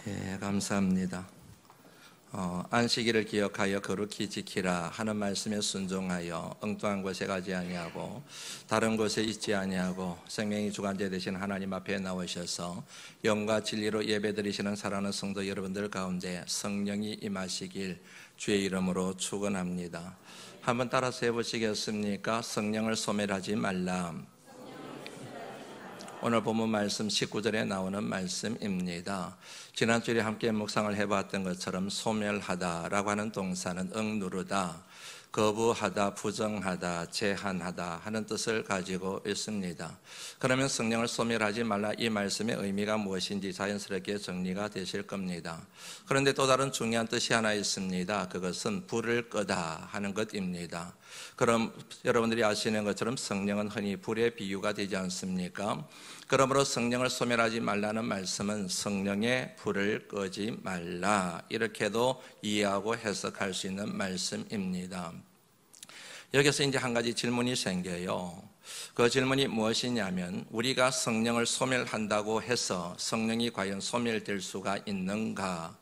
예, 감사합니다. 안식일을 기억하여 거룩히 지키라 하는 말씀에 순종하여 엉뚱한 곳에 가지 아니하고 다른 곳에 있지 아니하고 생명의 주관자 되신 하나님 앞에 나오셔서 영과 진리로 예배드리시는 사랑하는 성도 여러분들 가운데 성령이 임하시길 주의 이름으로 축원합니다. 한번 따라서 해보시겠습니까? 성령을 소멸하지 말라. 오늘 본문 말씀 19절에 나오는 말씀입니다. 지난주에 함께 묵상을 해봤던 것처럼 소멸하다라고 하는 동사는 억누르다, 거부하다, 부정하다, 제한하다 하는 뜻을 가지고 있습니다. 그러면 성령을 소멸하지 말라, 이 말씀의 의미가 무엇인지 자연스럽게 정리가 되실 겁니다. 그런데 또 다른 중요한 뜻이 하나 있습니다. 그것은 불을 끄다 하는 것입니다. 그럼 여러분들이 아시는 것처럼 성령은 흔히 불의 비유가 되지 않습니까? 그러므로 성령을 소멸하지 말라는 말씀은 성령의 불을 끄지 말라, 이렇게도 이해하고 해석할 수 있는 말씀입니다. 여기서 이제 한 가지 질문이 생겨요. 그 질문이 무엇이냐면, 우리가 성령을 소멸한다고 해서 성령이 과연 소멸될 수가 있는가?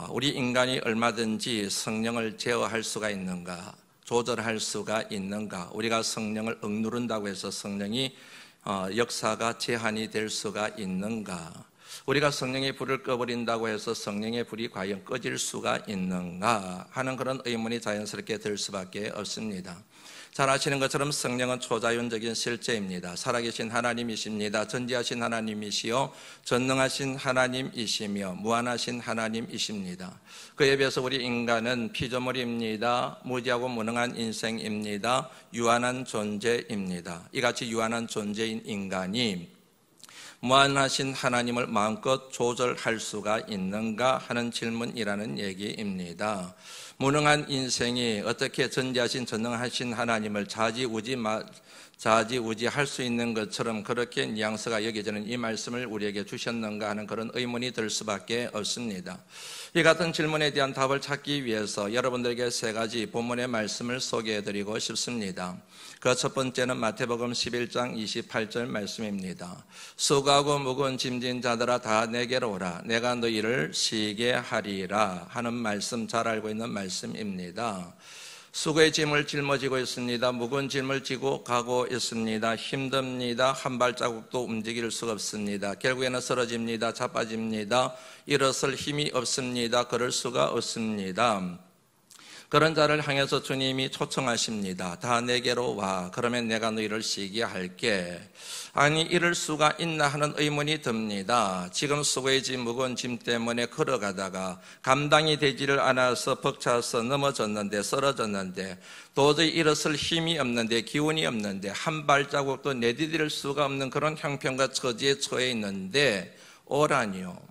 우리 인간이 얼마든지 성령을 제어할 수가 있는가? 조절할 수가 있는가? 우리가 성령을 억누른다고 해서 성령이 역사가 제한이 될 수가 있는가? 우리가 성령의 불을 꺼버린다고 해서 성령의 불이 과연 꺼질 수가 있는가 하는 그런 의문이 자연스럽게 들 수밖에 없습니다. 잘 아시는 것처럼 성령은 초자연적인 실제입니다. 살아계신 하나님이십니다. 전지하신 하나님이시요 전능하신 하나님이시며 무한하신 하나님이십니다. 그에 비해서 우리 인간은 피조물입니다. 무지하고 무능한 인생입니다. 유한한 존재입니다. 이같이 유한한 존재인 인간이 무한하신 하나님을 마음껏 조절할 수가 있는가 하는 질문이라는 얘기입니다. 무능한 인생이 어떻게 전지하신 전능하신 하나님을 좌지우지할 수 있는 것처럼 그렇게 뉘앙스가 여겨지는 이 말씀을 우리에게 주셨는가 하는 그런 의문이 들 수밖에 없습니다. 이 같은 질문에 대한 답을 찾기 위해서 여러분들에게 세 가지 본문의 말씀을 소개해드리고 싶습니다. 그 첫 번째는 마태복음 11장 28절 말씀입니다. 수고하고 무거운 짐진 자들아 다 내게로 오라, 내가 너희를 쉬게 하리라 하는 말씀, 잘 알고 있는 말씀입니다. 수고의 짐을 짊어지고 있습니다. 무거운 짐을 지고 가고 있습니다. 힘듭니다. 한 발자국도 움직일 수가 없습니다. 결국에는 쓰러집니다. 자빠집니다. 일어설 힘이 없습니다. 걸을 수가 없습니다. 그런 자를 향해서 주님이 초청하십니다. 다 내게로 와, 그러면 내가 너희를 쉬게 할게. 아니, 이럴 수가 있나 하는 의문이 듭니다. 지금 수고의 짐, 무거운 짐 때문에 걸어가다가 감당이 되지를 않아서 벅차서 넘어졌는데, 쓰러졌는데, 도저히 일어설 힘이 없는데, 기운이 없는데, 한 발자국도 내디딜 수가 없는 그런 형편과 처지에 처해 있는데 오라니요.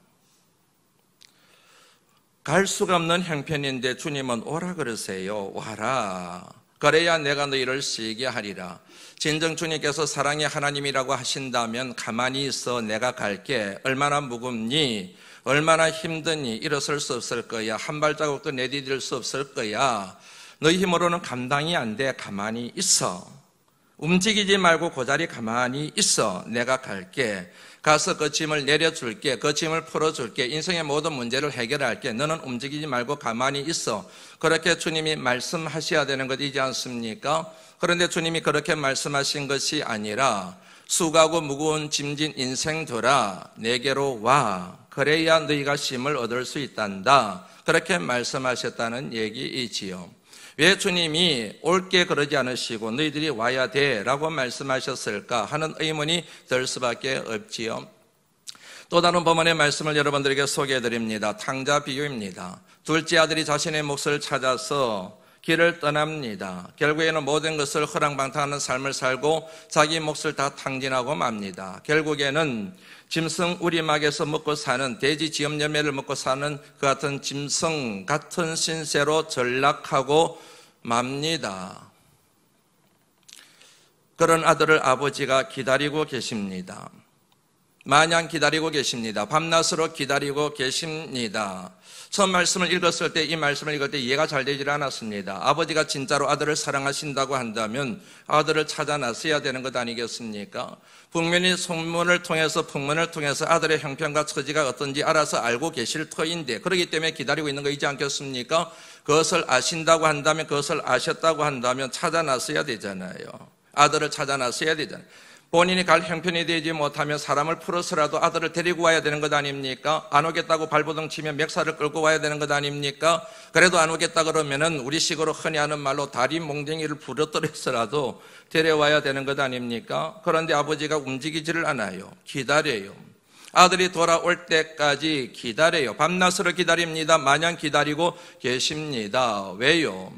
갈 수가 없는 형편인데 주님은 오라 그러세요. 와라. 그래야 내가 너희를 쉬게 하리라. 진정 주님께서 사랑의 하나님이라고 하신다면 가만히 있어, 내가 갈게. 얼마나 무겁니? 얼마나 힘드니? 일어설 수 없을 거야. 한 발자국도 내디딜 수 없을 거야. 너희 힘으로는 감당이 안 돼. 가만히 있어. 움직이지 말고 그 자리 가만히 있어. 내가 갈게. 가서 그 짐을 내려줄게. 그 짐을 풀어줄게. 인생의 모든 문제를 해결할게. 너는 움직이지 말고 가만히 있어. 그렇게 주님이 말씀하셔야 되는 것이지 않습니까? 그런데 주님이 그렇게 말씀하신 것이 아니라 수고하고 무거운 짐진 인생들아 내게로 와. 그래야 너희가 쉼을 얻을 수 있단다. 그렇게 말씀하셨다는 얘기이지요. 왜 주님이 올게 그러지 않으시고 너희들이 와야 돼 라고 말씀하셨을까 하는 의문이 들 수밖에 없지요. 또 다른 본문의 말씀을 여러분들에게 소개해드립니다. 탕자 비유입니다. 둘째 아들이 자신의 몫을 찾아서 길을 떠납니다. 결국에는 모든 것을 허랑방탕하는 삶을 살고 자기 몫을 다 탕진하고 맙니다. 결국에는 짐승 우리막에서 먹고 사는, 돼지 지엄 열매를 먹고 사는 그 같은 짐승 같은 신세로 전락하고 맙니다. 그런 아들을 아버지가 기다리고 계십니다. 마냥 기다리고 계십니다. 밤낮으로 기다리고 계십니다. 처음 말씀을 읽었을 때, 이 말씀을 읽을 때 이해가 잘 되질 않았습니다. 아버지가 진짜로 아들을 사랑하신다고 한다면 아들을 찾아 나서야 되는 것 아니겠습니까? 분명히 풍문을 통해서 아들의 형편과 처지가 어떤지 알아서 알고 계실 터인데, 그렇기 때문에 기다리고 있는 거이지 않겠습니까? 그것을 아신다고 한다면, 그것을 아셨다고 한다면 찾아 나서야 되잖아요. 아들을 찾아 나서야 되잖아요. 본인이 갈 형편이 되지 못하면 사람을 풀어서라도 아들을 데리고 와야 되는 것 아닙니까? 안 오겠다고 발버둥 치면 멱살을 끌고 와야 되는 것 아닙니까? 그래도 안 오겠다 그러면은 우리식으로 흔히 하는 말로 다리 몽둥이를 부러뜨려서라도 데려와야 되는 것 아닙니까? 그런데 아버지가 움직이지를 않아요. 기다려요. 아들이 돌아올 때까지 기다려요. 밤낮으로 기다립니다. 마냥 기다리고 계십니다. 왜요?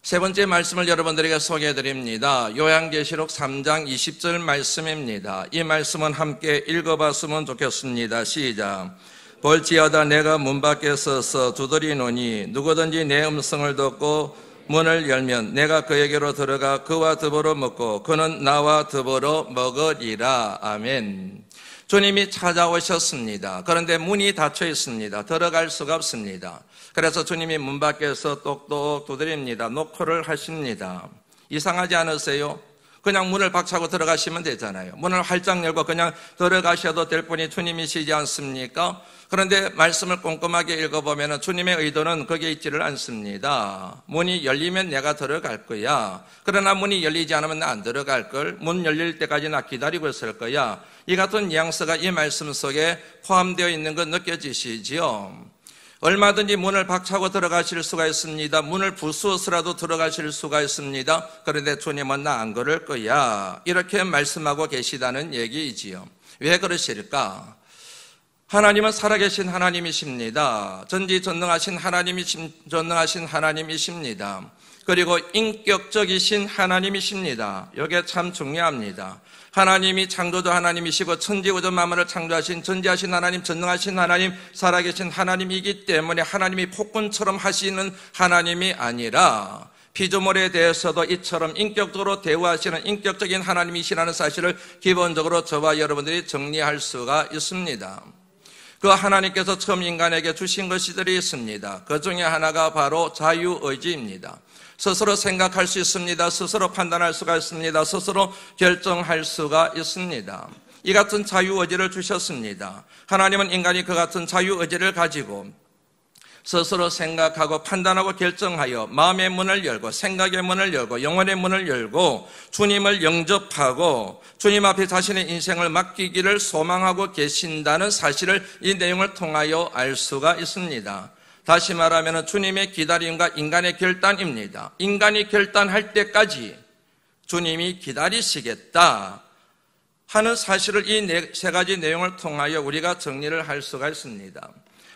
세 번째 말씀을 여러분들에게 소개해드립니다. 요한계시록 3장 20절 말씀입니다. 이 말씀은 함께 읽어봤으면 좋겠습니다. 시작. 볼지어다 내가 문 밖에 서서 두드리노니 누구든지 내 음성을 듣고 문을 열면 내가 그에게로 들어가 그와 더불어 먹고 그는 나와 더불어 먹으리라. 아멘. 주님이 찾아오셨습니다. 그런데 문이 닫혀 있습니다. 들어갈 수가 없습니다. 그래서 주님이 문 밖에서 똑똑 두드립니다. 노크를 하십니다. 이상하지 않으세요? 그냥 문을 박차고 들어가시면 되잖아요. 문을 활짝 열고 그냥 들어가셔도 될 분이 주님이시지 않습니까? 그런데 말씀을 꼼꼼하게 읽어보면 주님의 의도는 거기에 있지를 않습니다. 문이 열리면 내가 들어갈 거야. 그러나 문이 열리지 않으면 나 안 들어갈 걸. 문 열릴 때까지 나 기다리고 있을 거야. 이 같은 뉘앙스가 이 말씀 속에 포함되어 있는 것 느껴지시지요? 얼마든지 문을 박차고 들어가실 수가 있습니다. 문을 부수어서라도 들어가실 수가 있습니다. 그런데 주님은 나 안 그럴 거야. 이렇게 말씀하고 계시다는 얘기이지요. 왜 그러실까? 하나님은 살아계신 하나님이십니다. 전지전능하신 하나님이십니다. 그리고 인격적이신 하나님이십니다. 이게 참 중요합니다. 하나님이 창조자 하나님이시고 천지우주 만물을 창조하신 전지하신 하나님, 전능하신 하나님, 살아계신 하나님이기 때문에 하나님이 폭군처럼 하시는 하나님이 아니라 피조물에 대해서도 이처럼 인격적으로 대우하시는 인격적인 하나님이시라는 사실을 기본적으로 저와 여러분들이 정리할 수가 있습니다. 그 하나님께서 처음 인간에게 주신 것들이 있습니다. 그 중에 하나가 바로 자유의지입니다. 스스로 생각할 수 있습니다. 스스로 판단할 수가 있습니다. 스스로 결정할 수가 있습니다. 이 같은 자유의지를 주셨습니다. 하나님은 인간이 그 같은 자유의지를 가지고 스스로 생각하고 판단하고 결정하여 마음의 문을 열고 생각의 문을 열고 영혼의 문을 열고 주님을 영접하고 주님 앞에 자신의 인생을 맡기기를 소망하고 계신다는 사실을 이 내용을 통하여 알 수가 있습니다. 다시 말하면 주님의 기다림과 인간의 결단입니다. 인간이 결단할 때까지 주님이 기다리시겠다 하는 사실을 이 세 가지 내용을 통하여 우리가 정리를 할 수가 있습니다.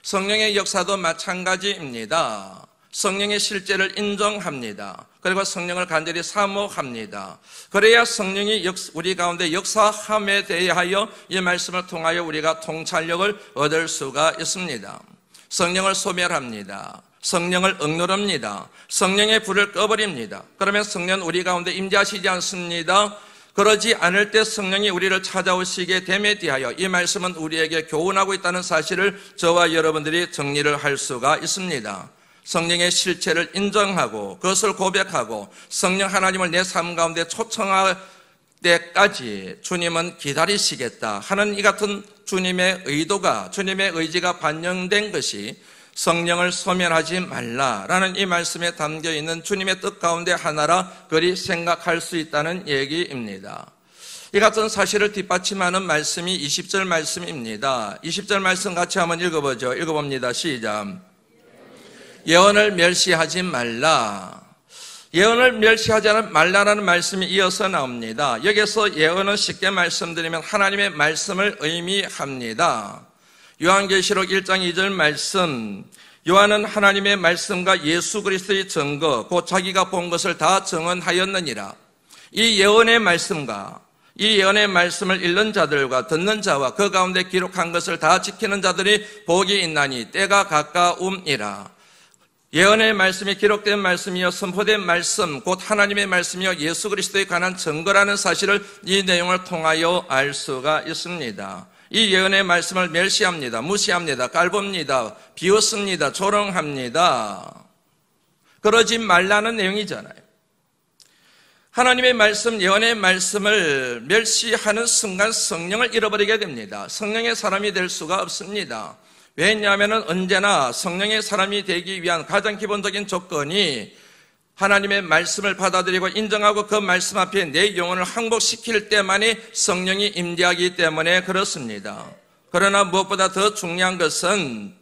성령의 역사도 마찬가지입니다. 성령의 실제를 인정합니다. 그리고 성령을 간절히 사모합니다. 그래야 성령이 우리 가운데 역사함에 대하여 이 말씀을 통하여 우리가 통찰력을 얻을 수가 있습니다. 성령을 소멸합니다. 성령을 억누릅니다. 성령의 불을 꺼버립니다. 그러면 성령은 우리 가운데 임재하시지 않습니다. 그러지 않을 때 성령이 우리를 찾아오시게 됨에 대하여 이 말씀은 우리에게 교훈하고 있다는 사실을 저와 여러분들이 정리를 할 수가 있습니다. 성령의 실체를 인정하고 그것을 고백하고 성령 하나님을 내 삶 가운데 초청할 때까지 주님은 기다리시겠다 하는 이 같은 주님의 의도가, 주님의 의지가 반영된 것이 성령을 소멸하지 말라라는 이 말씀에 담겨있는 주님의 뜻 가운데 하나라 그리 생각할 수 있다는 얘기입니다. 이 같은 사실을 뒷받침하는 말씀이 20절 말씀입니다. 20절 말씀 같이 한번 읽어보죠. 읽어봅니다. 시작. 예언을 멸시하지 말라. 예언을 멸시하지 말라라는 말씀이 이어서 나옵니다. 여기서 예언은 쉽게 말씀드리면 하나님의 말씀을 의미합니다. 요한계시록 1장 2절 말씀, 요한은 하나님의 말씀과 예수 그리스도의 증거, 곧 자기가 본 것을 다 증언하였느니라. 이 예언의 말씀과 이 예언의 말씀을 읽는 자들과 듣는 자와 그 가운데 기록한 것을 다 지키는 자들이 복이 있나니 때가 가까움이라. 예언의 말씀이 기록된 말씀이요 선포된 말씀 곧 하나님의 말씀이요 예수 그리스도에 관한 증거라는 사실을 이 내용을 통하여 알 수가 있습니다. 이 예언의 말씀을 멸시합니다. 무시합니다. 깔봅니다. 비웃습니다. 조롱합니다. 그러지 말라는 내용이잖아요. 하나님의 말씀, 예언의 말씀을 멸시하는 순간 성령을 잃어버리게 됩니다. 성령의 사람이 될 수가 없습니다. 왜냐하면 언제나 성령의 사람이 되기 위한 가장 기본적인 조건이 하나님의 말씀을 받아들이고 인정하고 그 말씀 앞에 내 영혼을 항복시킬 때만이 성령이 임재하기 때문에 그렇습니다. 그러나 무엇보다 더 중요한 것은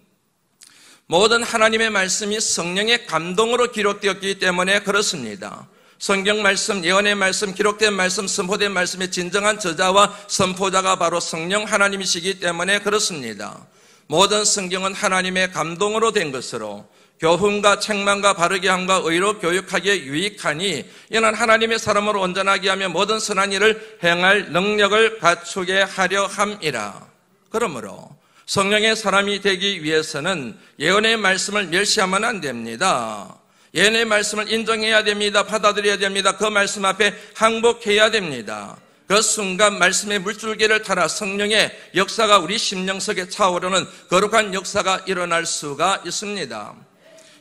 모든 하나님의 말씀이 성령의 감동으로 기록되었기 때문에 그렇습니다. 성경 말씀, 예언의 말씀, 기록된 말씀, 선포된 말씀의 진정한 저자와 선포자가 바로 성령 하나님이시기 때문에 그렇습니다. 모든 성경은 하나님의 감동으로 된 것으로 교훈과 책망과 바르게 함과 의로 교육하기에 유익하니 이는 하나님의 사람으로 온전하게 하며 모든 선한 일을 행할 능력을 갖추게 하려 함이라. 그러므로 성령의 사람이 되기 위해서는 예언의 말씀을 멸시하면 안 됩니다. 예언의 말씀을 인정해야 됩니다. 받아들여야 됩니다. 그 말씀 앞에 항복해야 됩니다. 그 순간 말씀의 물줄기를 타라 성령의 역사가 우리 심령속에 차오르는 거룩한 역사가 일어날 수가 있습니다.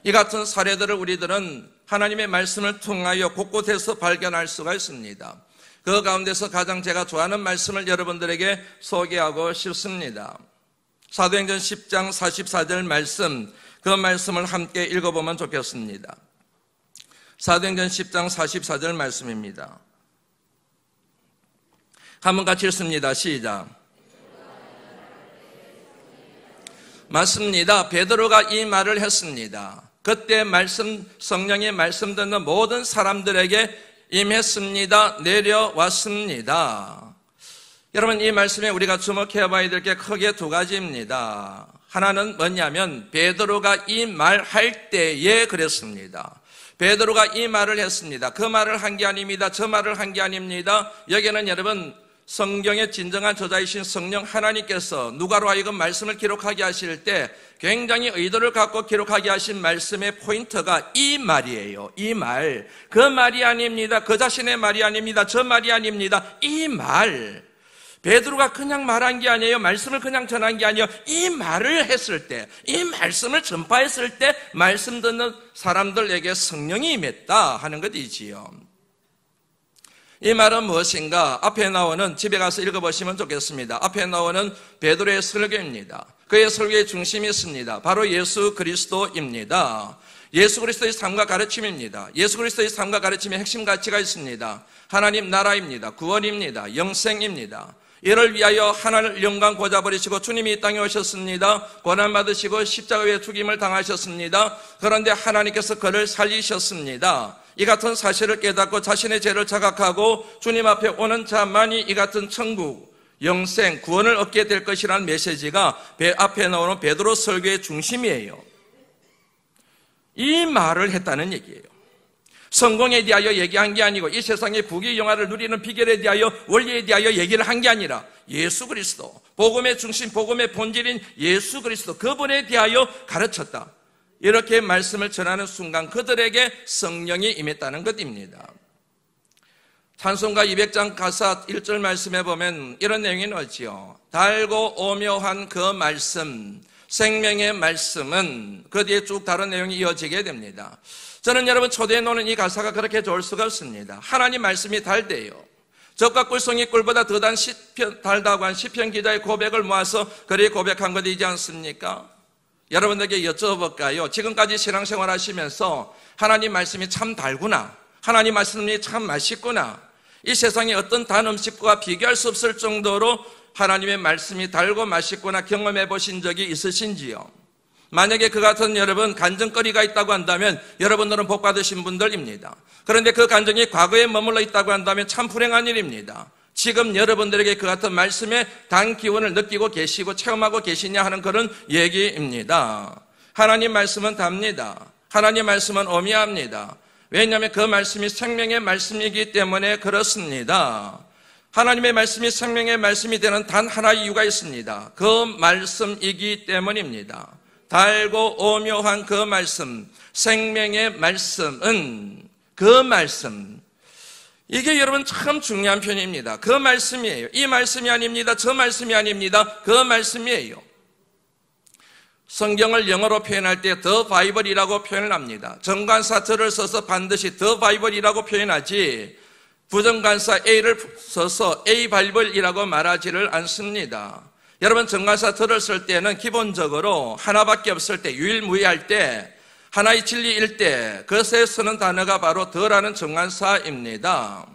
이 같은 사례들을 우리들은 하나님의 말씀을 통하여 곳곳에서 발견할 수가 있습니다. 그 가운데서 가장 제가 좋아하는 말씀을 여러분들에게 소개하고 싶습니다. 사도행전 10장 44절 말씀, 그 말씀을 함께 읽어보면 좋겠습니다. 사도행전 10장 44절 말씀입니다. 한번 같이 읽습니다. 시작. 맞습니다. 베드로가 이 말을 했습니다. 그때 말씀, 성령의 말씀 듣는 모든 사람들에게 임했습니다. 내려왔습니다. 여러분, 이 말씀에 우리가 주목해 봐야 될 게 크게 두 가지입니다. 하나는 뭐냐면 베드로가 이 말할 때에 그랬습니다. 베드로가 이 말을 했습니다. 그 말을 한 게 아닙니다. 저 말을 한 게 아닙니다. 여기는 여러분 성경의 진정한 저자이신 성령 하나님께서 누가로 하여금 말씀을 기록하게 하실 때 굉장히 의도를 갖고 기록하게 하신 말씀의 포인트가 이 말이에요. 이 말. 그 말이 아닙니다. 그 자신의 말이 아닙니다. 저 말이 아닙니다. 이 말. 베드로가 그냥 말한 게 아니에요. 말씀을 그냥 전한 게 아니에요. 이 말을 했을 때, 이 말씀을 전파했을 때 말씀 듣는 사람들에게 성령이 임했다 하는 것이지요. 이 말은 무엇인가? 앞에 나오는, 집에 가서 읽어보시면 좋겠습니다. 앞에 나오는 베드로의 설교입니다. 그의 설교의 중심이 있습니다. 바로 예수 그리스도입니다. 예수 그리스도의 삶과 가르침입니다. 예수 그리스도의 삶과 가르침의 핵심 가치가 있습니다. 하나님 나라입니다. 구원입니다. 영생입니다. 이를 위하여 하나님을 영광 고자버리시고 주님이 이 땅에 오셨습니다. 고난받으시고 십자가에 죽임을 당하셨습니다. 그런데 하나님께서 그를 살리셨습니다. 이 같은 사실을 깨닫고 자신의 죄를 자각하고 주님 앞에 오는 자만이 이 같은 천국, 영생, 구원을 얻게 될 것이라는 메시지가 앞에 나오는 베드로 설교의 중심이에요. 이 말을 했다는 얘기예요. 성공에 대하여 얘기한 게 아니고 이 세상의 부귀영화를 누리는 비결에 대하여 원리에 대하여 얘기를 한 게 아니라 예수 그리스도, 복음의 중심, 복음의 본질인 예수 그리스도, 그분에 대하여 가르쳤다. 이렇게 말씀을 전하는 순간 그들에게 성령이 임했다는 것입니다. 찬송가 200장 가사 1절 말씀에 보면 이런 내용이 나오지요. 달고 오묘한 그 말씀, 생명의 말씀은 그 뒤에 쭉 다른 내용이 이어지게 됩니다. 저는 여러분 초대에 놓는 이 가사가 그렇게 좋을 수가 없습니다. 하나님 말씀이 달대요. 적과 꿀송이 꿀보다 더 달다고 한 시편 기자의 고백을 모아서 그리 고백한 것이지 않습니까? 여러분들에게 여쭤볼까요? 지금까지 신앙생활 하시면서 하나님 말씀이 참 달구나, 하나님 말씀이 참 맛있구나, 이 세상에 어떤 단 음식과 비교할 수 없을 정도로 하나님의 말씀이 달고 맛있구나 경험해 보신 적이 있으신지요? 만약에 그 같은 여러분 간증거리가 있다고 한다면 여러분들은 복 받으신 분들입니다. 그런데 그 간증이 과거에 머물러 있다고 한다면 참 불행한 일입니다. 지금 여러분들에게 그 같은 말씀의 단 기운을 느끼고 계시고 체험하고 계시냐 하는 그런 얘기입니다. 하나님 말씀은 답니다. 하나님 말씀은 오묘합니다. 왜냐하면 그 말씀이 생명의 말씀이기 때문에 그렇습니다. 하나님의 말씀이 생명의 말씀이 되는 단 하나의 이유가 있습니다. 그 말씀이기 때문입니다. 달고 오묘한 그 말씀, 생명의 말씀은 그 말씀. 이게 여러분 참 중요한 표현입니다. 그 말씀이에요. 이 말씀이 아닙니다. 저 말씀이 아닙니다. 그 말씀이에요. 성경을 영어로 표현할 때 The Bible이라고 표현을 합니다. 정관사 저를 써서 반드시 The Bible이라고 표현하지 부정관사 A를 써서 A Bible이라고 말하지를 않습니다. 여러분 정관사 저를 쓸 때는 기본적으로 하나밖에 없을 때, 유일무이할 때, 하나의 진리일 때 그것에 쓰는 단어가 바로 더라는 정관사입니다.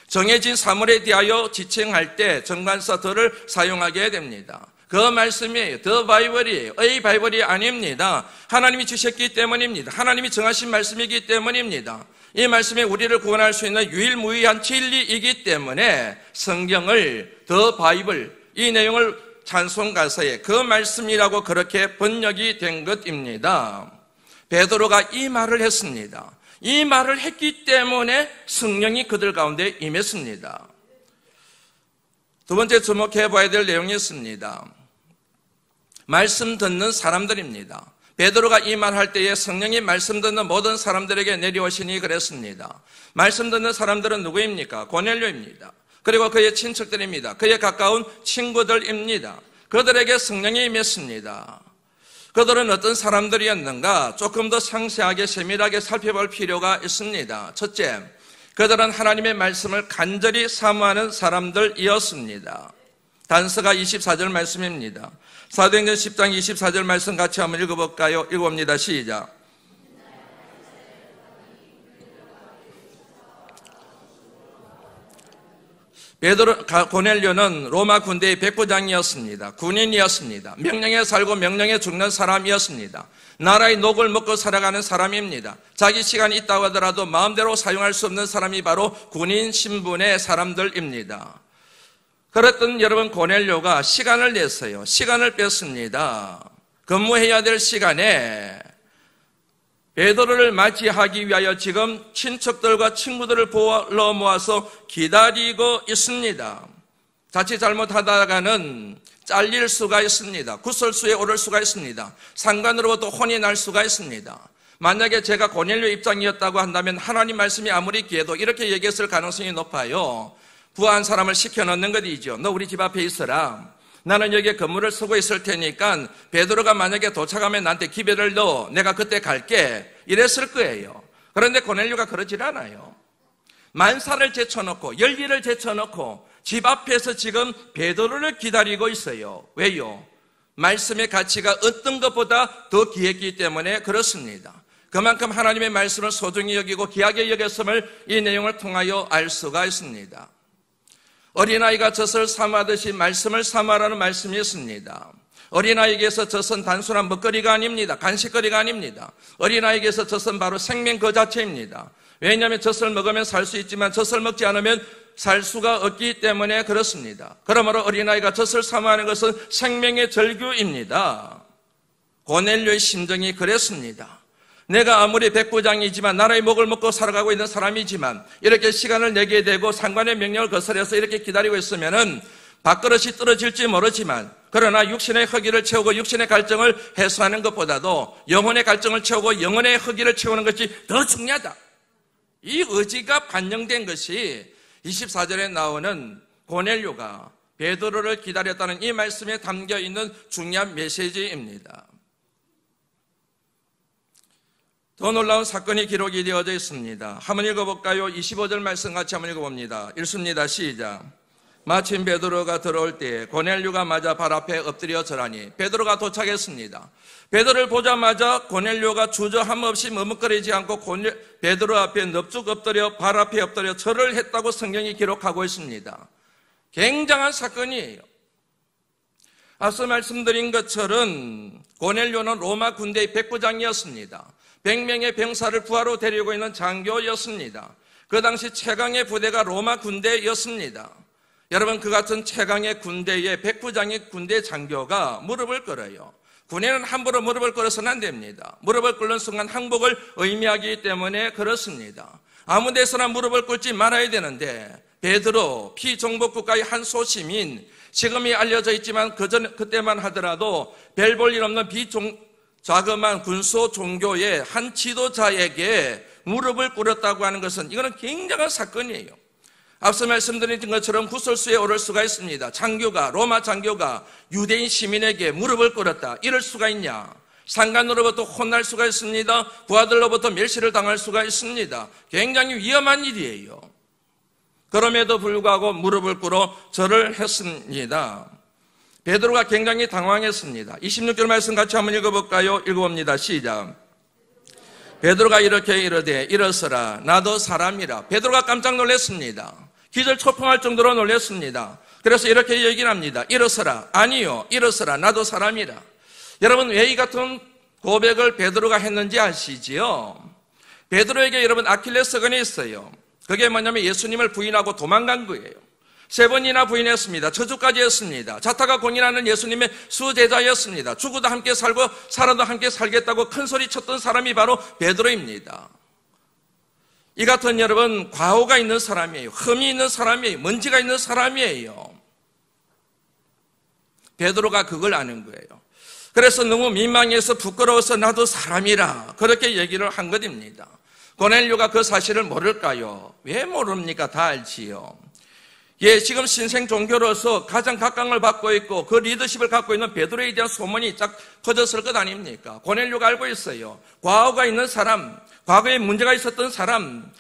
정해진 사물에 대하여 지칭할 때 정관사 더를 사용하게 됩니다. 그 말씀이에요. The Bible이에요. A Bible이 아닙니다. 하나님이 주셨기 때문입니다. 하나님이 정하신 말씀이기 때문입니다. 이 말씀이 우리를 구원할 수 있는 유일무이한 진리이기 때문에 성경을 The Bible, 이 내용을 찬송가사에 그 말씀이라고 그렇게 번역이 된 것입니다. 베드로가 이 말을 했습니다. 이 말을 했기 때문에 성령이 그들 가운데 임했습니다. 두 번째 주목해 봐야 될 내용이 있습니다. 말씀 듣는 사람들입니다. 베드로가 이 말할 때에 성령이 말씀 듣는 모든 사람들에게 내려오시니 그랬습니다. 말씀 듣는 사람들은 누구입니까? 고넬료입니다. 그리고 그의 친척들입니다. 그의 가까운 친구들입니다. 그들에게 성령이 임했습니다. 그들은 어떤 사람들이었는가? 조금 더 상세하게 세밀하게 살펴볼 필요가 있습니다. 첫째, 그들은 하나님의 말씀을 간절히 사모하는 사람들이었습니다. 단서가 24절 말씀입니다. 사도행전 10장 24절 말씀 같이 한번 읽어볼까요? 읽어봅니다. 시작. 고넬료는 로마 군대의 백부장이었습니다. 군인이었습니다. 명령에 살고 명령에 죽는 사람이었습니다. 나라의 녹을 먹고 살아가는 사람입니다. 자기 시간이 있다고 하더라도 마음대로 사용할 수 없는 사람이 바로 군인 신분의 사람들입니다. 그랬던 여러분 고넬료가 시간을 냈어요. 시간을 뺐습니다. 근무해야 될 시간에 베드로를 맞이하기 위하여 지금 친척들과 친구들을 불러 모아서 기다리고 있습니다. 자칫 잘못하다가는 잘릴 수가 있습니다. 구설수에 오를 수가 있습니다. 상관으로부터 혼이 날 수가 있습니다. 만약에 제가 고넬료 입장이었다고 한다면 하나님 말씀이 아무리 귀해도 이렇게 얘기했을 가능성이 높아요. 부한 사람을 시켜넣는 것이죠. 너 우리 집 앞에 있어라. 나는 여기에 건물을 쓰고 있을 테니까 베드로가 만약에 도착하면 나한테 기별을 넣어. 내가 그때 갈게. 이랬을 거예요. 그런데 고넬료가 그러질 않아요. 만사를 제쳐놓고 열기를 제쳐놓고 집 앞에서 지금 베드로를 기다리고 있어요. 왜요? 말씀의 가치가 어떤 것보다 더 귀했기 때문에 그렇습니다. 그만큼 하나님의 말씀을 소중히 여기고 귀하게 여겼음을 이 내용을 통하여 알 수가 있습니다. 어린아이가 젖을 사모하듯이 말씀을 사모하라는 말씀이 있습니다. 어린아이에게서 젖은 단순한 먹거리가 아닙니다. 간식거리가 아닙니다. 어린아이에게서 젖은 바로 생명 그 자체입니다. 왜냐하면 젖을 먹으면 살 수 있지만 젖을 먹지 않으면 살 수가 없기 때문에 그렇습니다. 그러므로 어린아이가 젖을 사모하는 것은 생명의 절규입니다. 고넬료의 심정이 그랬습니다. 내가 아무리 백부장이지만 나라의 목을 먹고 살아가고 있는 사람이지만 이렇게 시간을 내게 되고 상관의 명령을 거스려서 이렇게 기다리고 있으면은 밥그릇이 떨어질지 모르지만 그러나 육신의 허기를 채우고 육신의 갈증을 해소하는 것보다도 영혼의 갈증을 채우고 영혼의 허기를 채우는 것이 더 중요하다. 이 의지가 반영된 것이 24절에 나오는 고넬료가 베드로를 기다렸다는 이 말씀에 담겨있는 중요한 메시지입니다. 더 놀라운 사건이 기록이 되어져 있습니다. 한번 읽어볼까요? 25절 말씀 같이 한번 읽어봅니다. 읽습니다. 시작. 마침 베드로가 들어올 때 고넬료가 맞아 발 앞에 엎드려 절하니 베드로가 도착했습니다. 베드로를 보자마자 고넬료가 주저함 없이 머뭇거리지 않고 베드로 앞에 넙죽 엎드려 발 앞에 엎드려 절을 했다고 성경이 기록하고 있습니다. 굉장한 사건이에요. 앞서 말씀드린 것처럼 고넬료는 로마 군대의 백부장이었습니다. 100명의 병사를 부하로 데리고 있는 장교였습니다. 그 당시 최강의 부대가 로마 군대였습니다. 여러분, 그 같은 최강의 군대의 백부장의 군대 장교가 무릎을 꿇어요. 군인은 함부로 무릎을 꿇어서는 안 됩니다. 무릎을 꿇는 순간 항복을 의미하기 때문에 그렇습니다. 아무 데서나 무릎을 꿇지 말아야 되는데 베드로, 피정복 국가의 한 소시민, 지금이 알려져 있지만 그때만 하더라도 별 볼 일 없는 자그마한 군소 종교의 한 지도자에게 무릎을 꿇었다고 하는 것은 이거는 굉장한 사건이에요. 앞서 말씀드린 것처럼 구설수에 오를 수가 있습니다. 로마 장교가 유대인 시민에게 무릎을 꿇었다. 이럴 수가 있냐? 상관으로부터 혼날 수가 있습니다. 부하들로부터 멸시를 당할 수가 있습니다. 굉장히 위험한 일이에요. 그럼에도 불구하고 무릎을 꿇어 절을 했습니다. 베드로가 굉장히 당황했습니다. 26절 말씀 같이 한번 읽어볼까요? 읽어봅니다. 시작. 베드로가 이렇게 이르되 일어서라 나도 사람이라. 베드로가 깜짝 놀랐습니다. 기절초풍할 정도로 놀랐습니다. 그래서 이렇게 얘기를 합니다. 일어서라. 아니요, 일어서라 나도 사람이라. 여러분, 왜 이 같은 고백을 베드로가 했는지 아시지요? 베드로에게 여러분 아킬레스건이 있어요. 그게 뭐냐면 예수님을 부인하고 도망간 거예요. 3번이나 부인했습니다. 저주까지 했습니다. 자타가 공인하는 예수님의 수제자였습니다. 죽어도 함께 살고 살아도 함께 살겠다고 큰 소리 쳤던 사람이 바로 베드로입니다. 이 같은 여러분 과오가 있는 사람이에요. 흠이 있는 사람이에요. 먼지가 있는 사람이에요. 베드로가 그걸 아는 거예요. 그래서 너무 민망해서 부끄러워서 나도 사람이라 그렇게 얘기를 한 것입니다. 고넬료가 그 사실을 모를까요? 왜 모릅니까? 다 알지요. 지금 신생 종교로서 가장 각광을 받고 있고 그 리더십을 갖고 있는 베드로에 대한 소문이 쫙 퍼졌을 것 아닙니까? 고넬료가 알고 있어요. 과오가 있는 사람, 과거에 문제가 있었던 사람,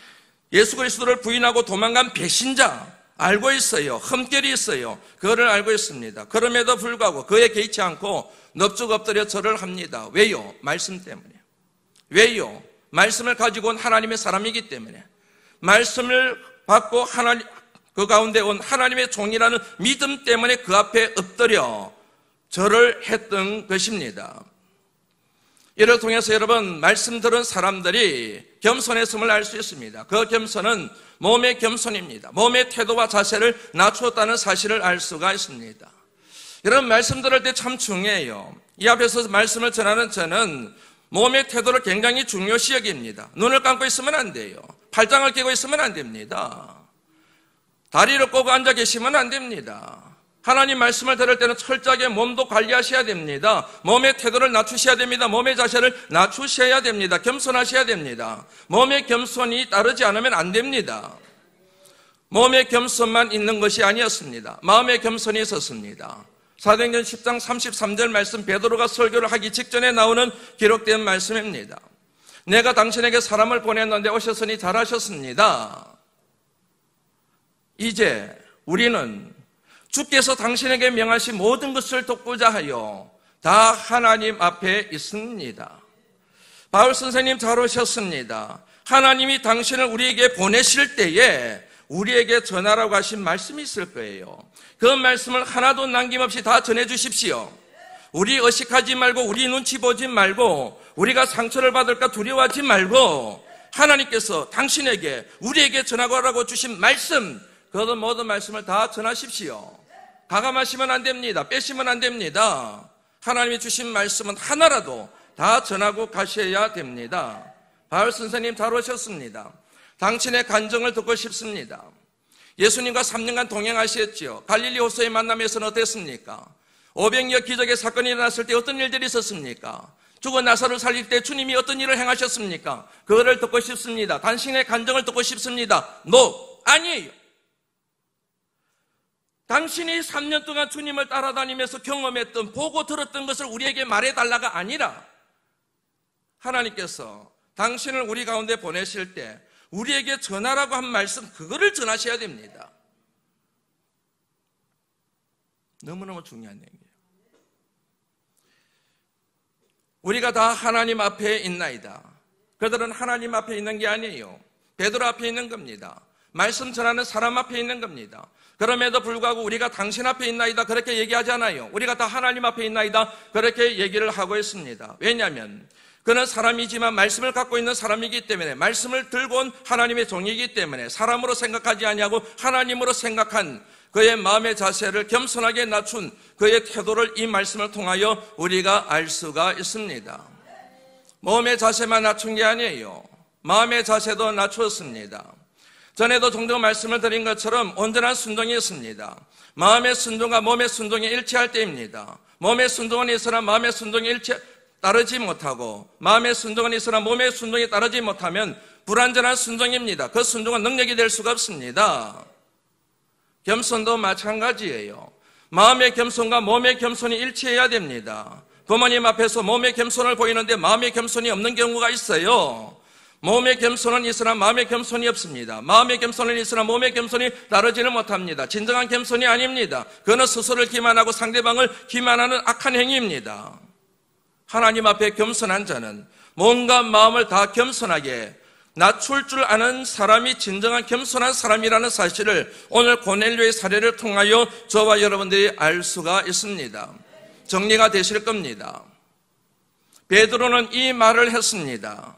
예수 그리스도를 부인하고 도망간 배신자 알고 있어요. 흠결이 있어요. 그거를 알고 있습니다. 그럼에도 불구하고 그에 개의치 않고 넙죽 엎드려 절을 합니다. 왜요? 말씀 때문에. 왜요? 말씀을 가지고 온 하나님의 사람이기 때문에. 말씀을 받고 그 가운데 온 하나님의 종이라는 믿음 때문에 그 앞에 엎드려 절을 했던 것입니다. 이를 통해서 여러분 말씀 들은 사람들이 겸손했음을 알 수 있습니다. 그 겸손은 몸의 겸손입니다. 몸의 태도와 자세를 낮추었다는 사실을 알 수가 있습니다. 여러분 말씀 들을 때 참 중요해요. 이 앞에서 말씀을 전하는 저는 몸의 태도를 굉장히 중요시 여깁니다. 눈을 감고 있으면 안 돼요. 팔짱을 끼고 있으면 안 됩니다. 다리를 꼬고 앉아 계시면 안 됩니다. 하나님 말씀을 들을 때는 철저하게 몸도 관리하셔야 됩니다. 몸의 태도를 낮추셔야 됩니다. 몸의 자세를 낮추셔야 됩니다. 겸손하셔야 됩니다. 몸의 겸손이 따르지 않으면 안 됩니다. 몸의 겸손만 있는 것이 아니었습니다. 마음의 겸손이 있었습니다. 사도행전 10장 33절 말씀, 베드로가 설교를 하기 직전에 나오는 기록된 말씀입니다. 내가 당신에게 사람을 보냈는데 오셨으니 잘하셨습니다. 이제 우리는 주께서 당신에게 명하신 모든 것을 돕고자 하여 다 하나님 앞에 있습니다. 바울 선생님 잘 오셨습니다. 하나님이 당신을 우리에게 보내실 때에 우리에게 전하라고 하신 말씀이 있을 거예요. 그 말씀을 하나도 남김없이 다 전해 주십시오. 우리 의식하지 말고 우리 눈치 보지 말고 우리가 상처를 받을까 두려워하지 말고 하나님께서 당신에게 우리에게 전하라고 주신 말씀, 그 모든 말씀을 다 전하십시오. 가감하시면 안 됩니다. 빼시면 안 됩니다. 하나님이 주신 말씀은 하나라도 다 전하고 가셔야 됩니다. 바울 선생님 잘 오셨습니다. 당신의 간증을 듣고 싶습니다. 예수님과 3년간 동행하셨지요. 갈릴리 호수의 만남에서는 어땠습니까? 500여 기적의 사건이 일어났을 때 어떤 일들이 있었습니까? 죽은 나사로를 살릴 때 주님이 어떤 일을 행하셨습니까? 그거를 듣고 싶습니다. 당신의 간증을 듣고 싶습니다. 아니에요. 당신이 3년 동안 주님을 따라다니면서 경험했던, 보고 들었던 것을 우리에게 말해달라가 아니라 하나님께서 당신을 우리 가운데 보내실 때 우리에게 전하라고 한 말씀, 그거를 전하셔야 됩니다. 너무너무 중요한 얘기예요. 우리가 다 하나님 앞에 있나이다. 그들은 하나님 앞에 있는 게 아니에요. 베드로 앞에 있는 겁니다. 말씀 전하는 사람 앞에 있는 겁니다. 그럼에도 불구하고 우리가 당신 앞에 있나이다 그렇게 얘기하잖아요. 우리가 다 하나님 앞에 있나이다 그렇게 얘기를 하고 있습니다. 왜냐하면 그는 사람이지만 말씀을 갖고 있는 사람이기 때문에, 말씀을 들고 온 하나님의 종이기 때문에 사람으로 생각하지 아니하고 하나님으로 생각한 그의 마음의 자세를 겸손하게 낮춘 그의 태도를 이 말씀을 통하여 우리가 알 수가 있습니다. 몸의 자세만 낮춘 게 아니에요. 마음의 자세도 낮추었습니다. 전에도 종종 말씀을 드린 것처럼 온전한 순종이 있습니다. 마음의 순종과 몸의 순종이 일치할 때입니다. 몸의 순종은 있으나 마음의 순종이 따르지 못하고 마음의 순종은 있으나 몸의 순종이 따르지 못하면 불완전한 순종입니다. 그 순종은 능력이 될 수가 없습니다. 겸손도 마찬가지예요. 마음의 겸손과 몸의 겸손이 일치해야 됩니다. 부모님 앞에서 몸의 겸손을 보이는데 마음의 겸손이 없는 경우가 있어요. 몸의 겸손은 있으나 마음의 겸손이 없습니다. 마음의 겸손은 있으나 몸의 겸손이 따르지는 못합니다. 진정한 겸손이 아닙니다. 그는 스스로를 기만하고 상대방을 기만하는 악한 행위입니다. 하나님 앞에 겸손한 자는 몸과 마음을 다 겸손하게 낮출 줄 아는 사람이 진정한 겸손한 사람이라는 사실을 오늘 고넬료의 사례를 통하여 저와 여러분들이 알 수가 있습니다. 정리가 되실 겁니다. 베드로는 이 말을 했습니다.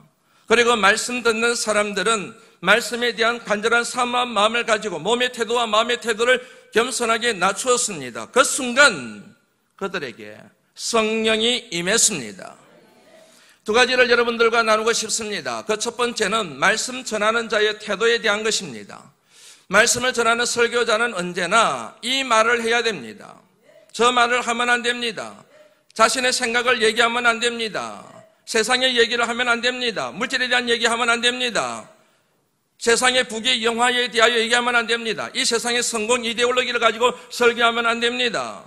그리고 말씀 듣는 사람들은 말씀에 대한 간절한 사모한 마음을 가지고 몸의 태도와 마음의 태도를 겸손하게 낮추었습니다. 그 순간 그들에게 성령이 임했습니다. 두 가지를 여러분들과 나누고 싶습니다. 그 첫 번째는 말씀 전하는 자의 태도에 대한 것입니다. 말씀을 전하는 설교자는 언제나 이 말을 해야 됩니다. 저 말을 하면 안 됩니다. 자신의 생각을 얘기하면 안 됩니다. 세상의 얘기를 하면 안 됩니다. 물질에 대한 얘기하면 안 됩니다. 세상의 부귀 영화에 대하여 얘기하면 안 됩니다. 이 세상의 성공 이데올로기를 가지고 설교하면 안 됩니다.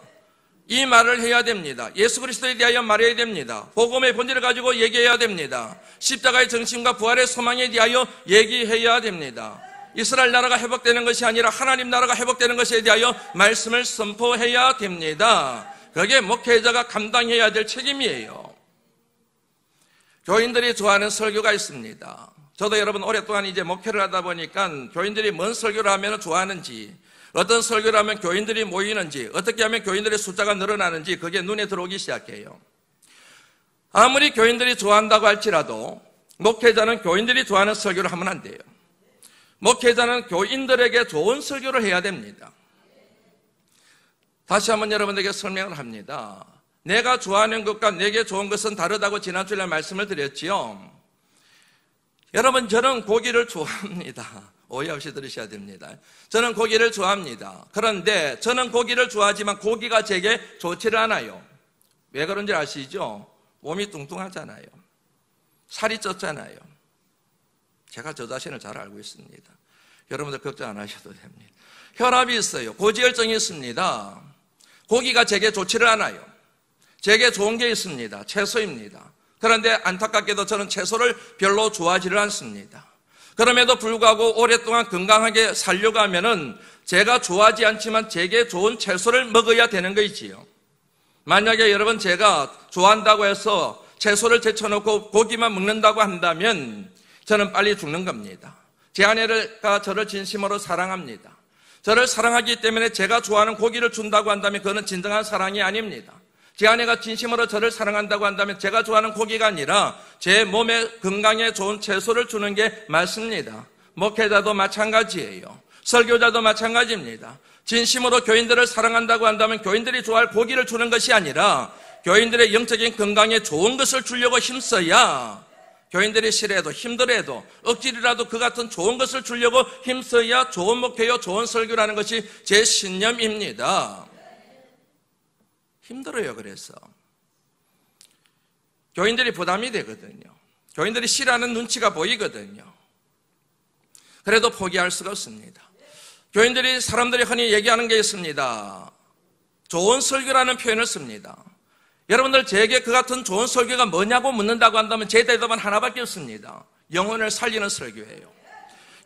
이 말을 해야 됩니다. 예수 그리스도에 대하여 말해야 됩니다. 복음의 본질을 가지고 얘기해야 됩니다. 십자가의 정신과 부활의 소망에 대하여 얘기해야 됩니다. 이스라엘 나라가 회복되는 것이 아니라 하나님 나라가 회복되는 것에 대하여 말씀을 선포해야 됩니다. 그게 목회자가 감당해야 될 책임이에요. 교인들이 좋아하는 설교가 있습니다. 저도 여러분 오랫동안 이제 목회를 하다 보니까 교인들이 뭔 설교를 하면 좋아하는지, 어떤 설교를 하면 교인들이 모이는지, 어떻게 하면 교인들의 숫자가 늘어나는지 그게 눈에 들어오기 시작해요. 아무리 교인들이 좋아한다고 할지라도 목회자는 교인들이 좋아하는 설교를 하면 안 돼요. 목회자는 교인들에게 좋은 설교를 해야 됩니다. 다시 한번 여러분에게 설명을 합니다. 내가 좋아하는 것과 내게 좋은 것은 다르다고 지난주에 말씀을 드렸지요. 여러분, 저는 고기를 좋아합니다. 오해 없이 들으셔야 됩니다. 저는 고기를 좋아합니다. 그런데 저는 고기를 좋아하지만 고기가 제게 좋지를 않아요. 왜 그런지 아시죠? 몸이 뚱뚱하잖아요. 살이 쪘잖아요. 제가 저 자신을 잘 알고 있습니다. 여러분들 걱정 안 하셔도 됩니다. 혈압이 있어요. 고지혈증이 있습니다. 고기가 제게 좋지를 않아요. 제게 좋은 게 있습니다. 채소입니다. 그런데 안타깝게도 저는 채소를 별로 좋아하지를 않습니다. 그럼에도 불구하고 오랫동안 건강하게 살려고 하면은 제가 좋아하지 않지만 제게 좋은 채소를 먹어야 되는 거이지요. 만약에 여러분 제가 좋아한다고 해서 채소를 제쳐놓고 고기만 먹는다고 한다면 저는 빨리 죽는 겁니다. 제 아내가 저를 진심으로 사랑합니다. 저를 사랑하기 때문에 제가 좋아하는 고기를 준다고 한다면 그거는 진정한 사랑이 아닙니다. 제 아내가 진심으로 저를 사랑한다고 한다면 제가 좋아하는 고기가 아니라 제 몸에 건강에 좋은 채소를 주는 게 맞습니다. 목회자도 마찬가지예요. 설교자도 마찬가지입니다. 진심으로 교인들을 사랑한다고 한다면 교인들이 좋아할 고기를 주는 것이 아니라 교인들의 영적인 건강에 좋은 것을 주려고 힘써야, 교인들이 싫어해도 힘들어해도 억지로라도 그 같은 좋은 것을 주려고 힘써야 좋은 목회요, 좋은 설교라는 것이 제 신념입니다. 힘들어요. 그래서 교인들이 부담이 되거든요. 교인들이 싫어하는 눈치가 보이거든요. 그래도 포기할 수가 없습니다. 교인들이, 사람들이 흔히 얘기하는 게 있습니다. 좋은 설교라는 표현을 씁니다. 여러분들 제게 그 같은 좋은 설교가 뭐냐고 묻는다고 한다면 제 대답은 하나밖에 없습니다. 영혼을 살리는 설교예요.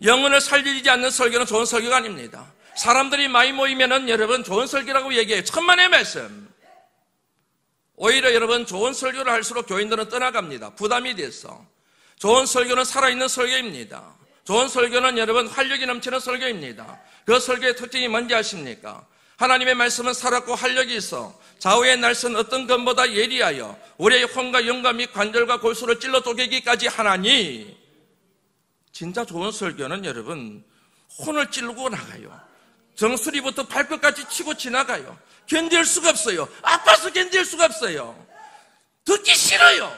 영혼을 살리지 않는 설교는 좋은 설교가 아닙니다. 사람들이 많이 모이면은 여러분 좋은 설교라고 얘기해요. 천만의 말씀. 오히려 여러분 좋은 설교를 할수록 교인들은 떠나갑니다. 부담이 돼서. 좋은 설교는 살아있는 설교입니다. 좋은 설교는 여러분 활력이 넘치는 설교입니다. 그 설교의 특징이 뭔지 아십니까? 하나님의 말씀은 살았고 활력이 있어 좌우의 날선 어떤 것보다 예리하여 우리의 혼과 영과 및 관절과 골수를 찔러 쪼개기까지 하나니, 진짜 좋은 설교는 여러분 혼을 찌르고 나가요. 정수리부터 발끝까지 치고 지나가요. 견딜 수가 없어요. 아파서 견딜 수가 없어요. 듣기 싫어요.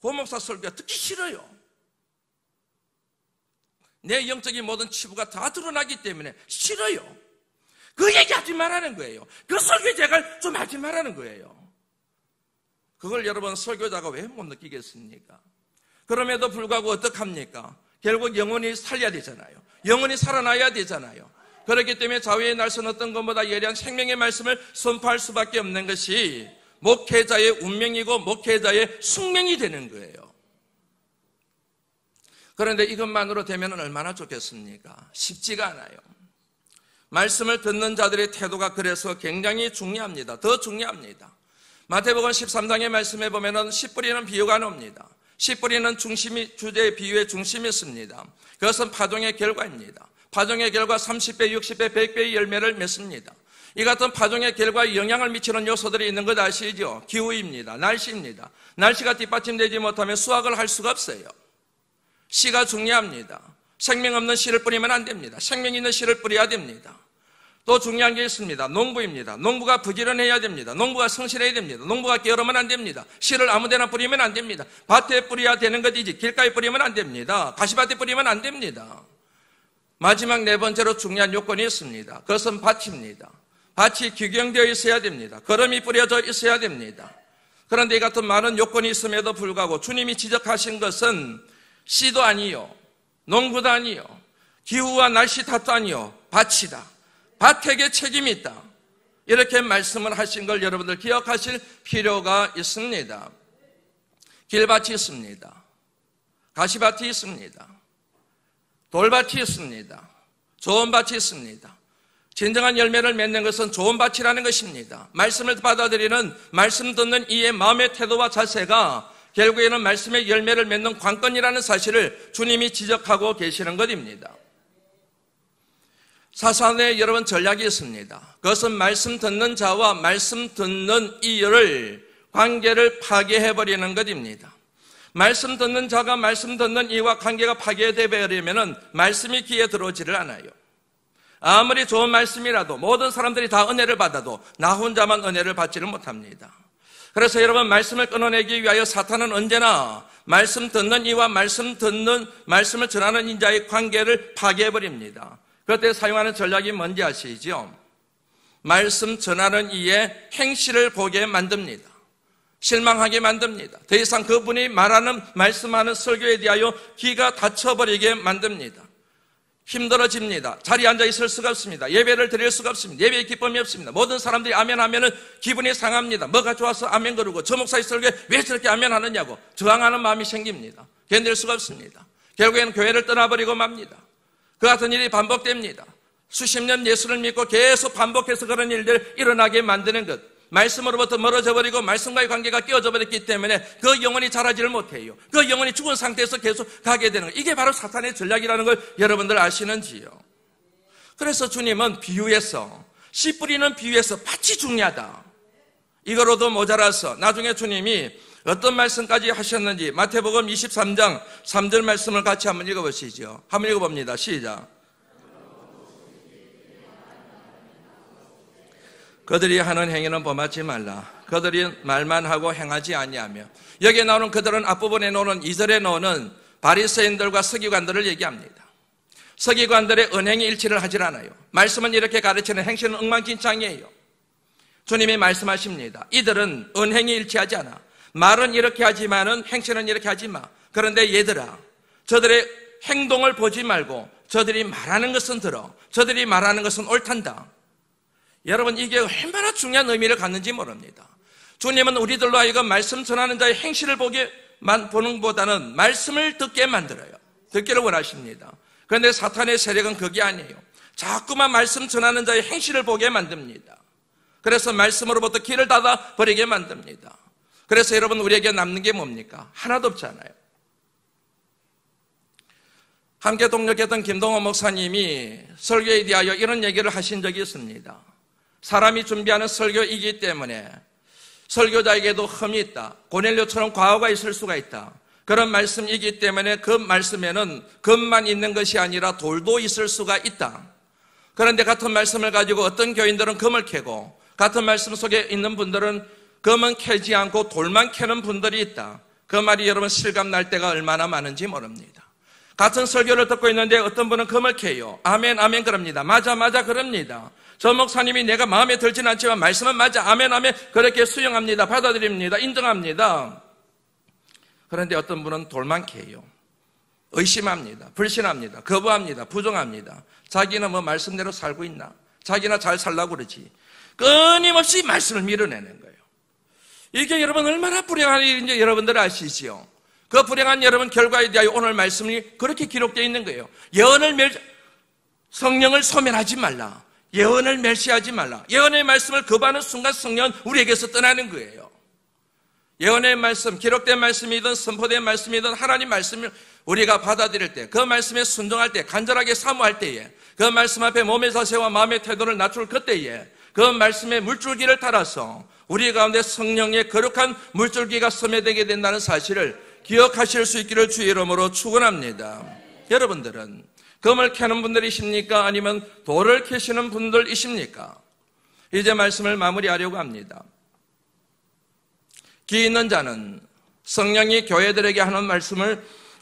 고목사 설교가 듣기 싫어요. 내 영적인 모든 치부가 다 드러나기 때문에 싫어요. 그 얘기 하지 말라는 거예요. 그 설교 제가 좀 하지 말라는 거예요. 그걸 여러분 설교자가 왜 못 느끼겠습니까? 그럼에도 불구하고 어떡합니까? 결국 영혼이 살려야 되잖아요. 영혼이 살아나야 되잖아요. 그렇기 때문에 좌우의 날선 어떤 것보다 예리한 생명의 말씀을 선포할 수밖에 없는 것이 목회자의 운명이고 목회자의 숙명이 되는 거예요. 그런데 이것만으로 되면 얼마나 좋겠습니까? 쉽지가 않아요. 말씀을 듣는 자들의 태도가 그래서 굉장히 중요합니다. 더 중요합니다. 마태복음 13장의 말씀에 보면은 씨 뿌리는 비유가 나옵니다. 씨 뿌리는 중심이 주제의 비유의 중심이 있습니다. 그것은 파종의 결과입니다. 파종의 결과 30배, 60배, 100배의 열매를 맺습니다. 이 같은 파종의 결과에 영향을 미치는 요소들이 있는 것 아시죠? 기후입니다. 날씨입니다. 날씨가 뒷받침되지 못하면 수확을 할 수가 없어요. 씨가 중요합니다. 생명 없는 씨를 뿌리면 안 됩니다. 생명 있는 씨를 뿌려야 됩니다. 또 중요한 게 있습니다. 농부입니다. 농부가 부지런해야 됩니다. 농부가 성실해야 됩니다. 농부가 게으르면 안 됩니다. 씨를 아무데나 뿌리면 안 됩니다. 밭에 뿌려야 되는 것이지 길가에 뿌리면 안 됩니다. 가시밭에 뿌리면 안 됩니다. 마지막 네 번째로 중요한 요건이 있습니다. 그것은 밭입니다. 밭이 규경되어 있어야 됩니다. 거름이 뿌려져 있어야 됩니다. 그런데 이 같은 많은 요건이 있음에도 불구하고 주님이 지적하신 것은 씨도 아니요, 농부도 아니요, 기후와 날씨 탓도 아니요, 밭이다. 밭에게 책임이 있다. 이렇게 말씀을 하신 걸 여러분들 기억하실 필요가 있습니다. 길밭이 있습니다. 가시밭이 있습니다. 돌밭이 있습니다. 좋은 밭이 있습니다. 진정한 열매를 맺는 것은 좋은 밭이라는 것입니다. 말씀을 받아들이는, 말씀 듣는 이의 마음의 태도와 자세가 결국에는 말씀의 열매를 맺는 관건이라는 사실을 주님이 지적하고 계시는 것입니다. 사산에 여러분 전략이 있습니다. 그것은 말씀 듣는 자와 말씀 듣는 이를 관계를 파괴해버리는 것입니다. 말씀 듣는 자가 말씀 듣는 이와 관계가 파괴되어버리면 말씀이 귀에 들어오지를 않아요. 아무리 좋은 말씀이라도 모든 사람들이 다 은혜를 받아도 나 혼자만 은혜를 받지를 못합니다. 그래서 여러분 말씀을 끊어내기 위하여 사탄은 언제나 말씀 듣는 이와 말씀 듣는 말씀을 전하는 인자의 관계를 파괴해버립니다. 그때 사용하는 전략이 뭔지 아시죠? 말씀 전하는 이의 행실을 보게 만듭니다. 실망하게 만듭니다. 더 이상 그분이 말하는 말씀하는 설교에 대하여 귀가 닫혀버리게 만듭니다. 힘들어집니다. 자리에 앉아 있을 수가 없습니다. 예배를 드릴 수가 없습니다. 예배에 기쁨이 없습니다. 모든 사람들이 아멘 하면은 기분이 상합니다. 뭐가 좋아서 아멘 그러고 저 목사의 설교에 왜 저렇게 아멘 하느냐고 저항하는 마음이 생깁니다. 견딜 수가 없습니다. 결국에는 교회를 떠나버리고 맙니다. 그 같은 일이 반복됩니다. 수십 년 예수를 믿고 계속 반복해서 그런 일들 일어나게 만드는 것. 말씀으로부터 멀어져 버리고 말씀과의 관계가 깨어져 버렸기 때문에 그 영혼이 자라지를 못해요. 그 영혼이 죽은 상태에서 계속 가게 되는 것. 이게 바로 사탄의 전략이라는 걸 여러분들 아시는지요? 그래서 주님은 비유에서 씨 뿌리는 비유에서 밭이 중요하다. 이거로도 모자라서 나중에 주님이 어떤 말씀까지 하셨는지 마태복음 23장 3절 말씀을 같이 한번 읽어보시죠. 한번 읽어봅니다. 시작. 그들이 하는 행위는 범하지 말라. 그들이 말만 하고 행하지 아니하며. 여기에 나오는 그들은 앞부분에 나오는 2절에 나오는 바리새인들과 서기관들을 얘기합니다. 서기관들의 언행이 일치를 하질 않아요. 말씀은 이렇게 가르치는 행실은 엉망진창이에요. 주님이 말씀하십니다. 이들은 언행이 일치하지 않아. 말은 이렇게 하지만은 행실은 이렇게 하지 마. 그런데 얘들아, 저들의 행동을 보지 말고 저들이 말하는 것은 들어. 저들이 말하는 것은 옳단다. 여러분 이게 얼마나 중요한 의미를 갖는지 모릅니다. 주님은 우리들로 하여금 말씀 전하는 자의 행실을 보는 것보다는 말씀을 듣게 만들어요. 듣기를 원하십니다. 그런데 사탄의 세력은 그게 아니에요. 자꾸만 말씀 전하는 자의 행실을 보게 만듭니다. 그래서 말씀으로부터 길을 닫아버리게 만듭니다. 그래서 여러분 우리에게 남는 게 뭡니까? 하나도 없잖아요. 함께 동역했던 김동호 목사님이 설교에 대하여 이런 얘기를 하신 적이 있습니다. 사람이 준비하는 설교이기 때문에 설교자에게도 흠이 있다. 고넬료처럼 과오가 있을 수가 있다. 그런 말씀이기 때문에 그 말씀에는 금만 있는 것이 아니라 돌도 있을 수가 있다. 그런데 같은 말씀을 가지고 어떤 교인들은 금을 캐고 같은 말씀 속에 있는 분들은 금은 캐지 않고 돌만 캐는 분들이 있다. 그 말이 여러분 실감 날 때가 얼마나 많은지 모릅니다. 같은 설교를 듣고 있는데 어떤 분은 금을 캐요. 아멘, 아멘 그럽니다. 맞아, 맞아 그럽니다. 저 목사님이 내가 마음에 들지는 않지만 말씀은 맞아, 아멘, 아멘 그렇게 수용합니다. 받아들입니다. 인정합니다. 그런데 어떤 분은 돌만 캐요. 의심합니다. 불신합니다. 거부합니다. 부정합니다. 자기는 뭐 말씀대로 살고 있나? 자기나 잘 살라고 그러지. 끊임없이 말씀을 밀어내는 거예요. 이게 여러분 얼마나 불행한 일인지 여러분들 아시지요? 그 불행한 여러분 결과에 대하여 오늘 말씀이 그렇게 기록되어 있는 거예요. 성령을 소멸하지 말라. 예언을 멸시하지 말라. 예언의 말씀을 거부하는 순간 성령은 우리에게서 떠나는 거예요. 예언의 말씀, 기록된 말씀이든 선포된 말씀이든 하나님 말씀을 우리가 받아들일 때, 그 말씀에 순종할 때, 간절하게 사모할 때에, 그 말씀 앞에 몸의 자세와 마음의 태도를 낮출 그때에 그 말씀의 물줄기를 따라서 우리 가운데 성령의 거룩한 물줄기가 소매되게 된다는 사실을 기억하실 수 있기를 주의 이름으로 축원합니다. 여러분들은 금을 캐는 분들이십니까? 아니면 돌을 캐시는 분들이십니까? 이제 말씀을 마무리하려고 합니다. 귀 있는 자는 성령이 교회들에게 하는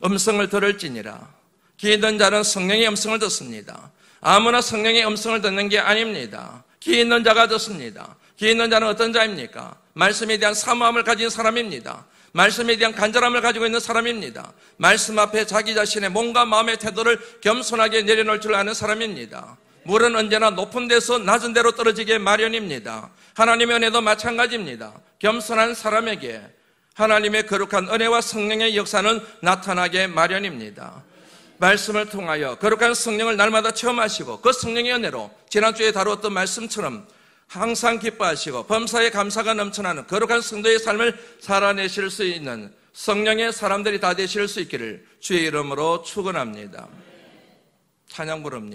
음성을 들을지니라. 귀 있는 자는 성령의 음성을 듣습니다. 아무나 성령의 음성을 듣는 게 아닙니다. 귀 있는 자가 듣습니다. 귀 있는 자는 어떤 자입니까? 말씀에 대한 사모함을 가진 사람입니다. 말씀에 대한 간절함을 가지고 있는 사람입니다. 말씀 앞에 자기 자신의 몸과 마음의 태도를 겸손하게 내려놓을 줄 아는 사람입니다. 물은 언제나 높은 데서 낮은 데로 떨어지게 마련입니다. 하나님의 은혜도 마찬가지입니다. 겸손한 사람에게 하나님의 거룩한 은혜와 성령의 역사는 나타나게 마련입니다. 말씀을 통하여 거룩한 성령을 날마다 체험하시고 그 성령의 은혜로 지난주에 다루었던 말씀처럼 항상 기뻐하시고 범사에 감사가 넘쳐나는 거룩한 성도의 삶을 살아내실 수 있는 성령의 사람들이 다 되실 수 있기를 주의 이름으로 축원합니다. 찬양 부릅니다.